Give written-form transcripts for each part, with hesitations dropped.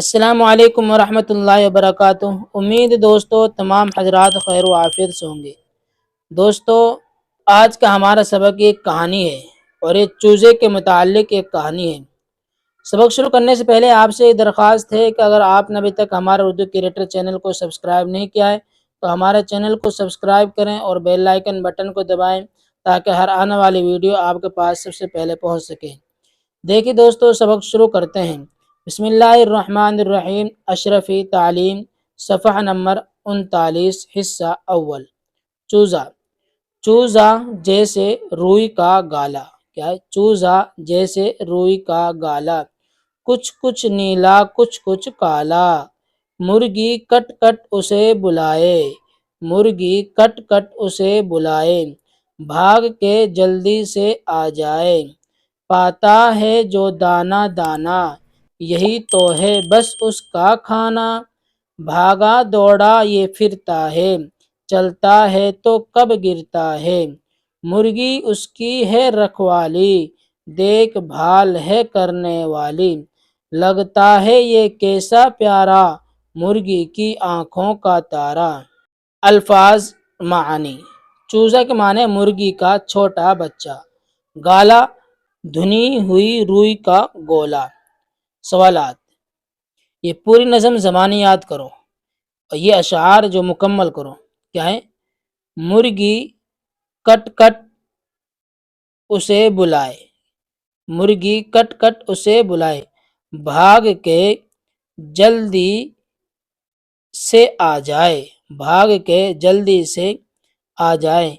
السلام علیکم ورحمۃ اللہ وبرکاتہ۔ امید دوستو تمام حضرات خیر و عافیت سے ہوں گے۔ دوستو آج کا ہمارا سبق ایک کہانی ہے اور ایک چوزے کے متعلق ایک کہانی ہے۔ سبق شروع کرنے سے پہلے آپ سے ایک درخواست ہے کہ اگر آپ نے ابھی تک ہمارا اردو کریٹر چینل کو سبسکرائب نہیں کیا ہے تو ہمارے چینل کو سبسکرائب کریں اور بیل آئیکن بٹن کو دبائیں تاکہ ہر آنے والی ویڈیو آپ کے پاس سب سے پہلے پہنچ سکے۔ دیکھیے دوستو سبق شروع کرتے ہیں۔ بسم اللہ الرحمن الرحیم۔ اشرفی تعلیم صفحہ نمبر 39 حصہ اول۔ چوزا۔ چوزا جیسے روئی کا گالا۔ کیا ہے؟ چوزا جیسے روئی کا گالا، کچھ کچھ نیلا کچھ کچھ کالا، مرغی کٹ کٹ اسے بلائے، مرغی کٹ کٹ اسے بلائے، بھاگ کے جلدی سے آ جائے، پاتا ہے جو دانا دانا، یہی تو ہے بس اس کا کھانا، بھاگا دوڑا یہ پھرتا ہے، چلتا ہے تو کب گرتا ہے، مرغی اس کی ہے رکھوالی، دیکھ بھال ہے کرنے والی، لگتا ہے یہ کیسا پیارا، مرغی کی آنکھوں کا تارا۔ الفاظ معنی۔ چوزا کے معنی مرغی کا چھوٹا بچہ، گالا دھنی ہوئی روئی کا گولا۔ سوالات: یہ پوری نظم زبانی یاد کرو اور یہ اشعار جو مکمل کرو۔ کیا ہے؟ مرغی کٹ کٹ اسے بلائے، مرغی کٹ کٹ اسے بلائے، بھاگ کے جلدی سے آ جائے، بھاگ کے جلدی سے آ جائے،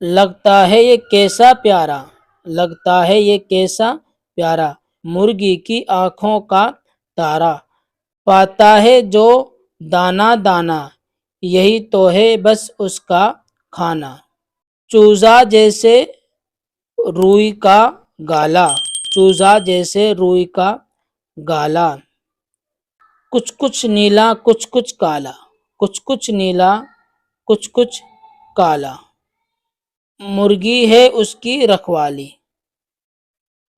لگتا ہے یہ کیسا پیارا، لگتا ہے یہ کیسا پیارا، مرغی کی آنکھوں کا تارا، پاتا ہے جو دانا دانا، یہی تو ہے بس اس کا کھانا۔ چوزا جیسے روئی کا گالا، چوزا جیسے روئی کا گالا، کچھ کچھ نیلا کچھ کچھ کالا، کچھ کچھ نیلا کچھ کچھ کالا، مرغی ہے اس کی رکھوالی،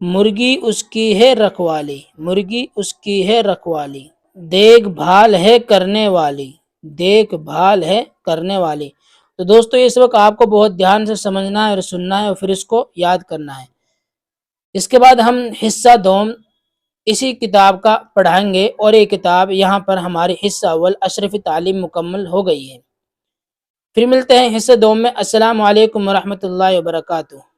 مرغی اس کی ہے رکھوالی، مرغی اس کی ہے رکھوالی، دیکھ بھال ہے کرنے والی، دیکھ بھال ہے کرنے والی۔ تو دوستو اس وقت آپ کو بہت دھیان سے سمجھنا ہے اور سننا ہے اور پھر اس کو یاد کرنا ہے۔ اس کے بعد ہم حصہ دوم اسی کتاب کا پڑھائیں گے اور یہ کتاب یہاں پر ہماری حصہ اول اشرفی تعلیم مکمل ہو گئی ہے۔ پھر ملتے ہیں حصہ دوم میں۔ السلام علیکم ورحمۃ اللہ وبرکاتہ۔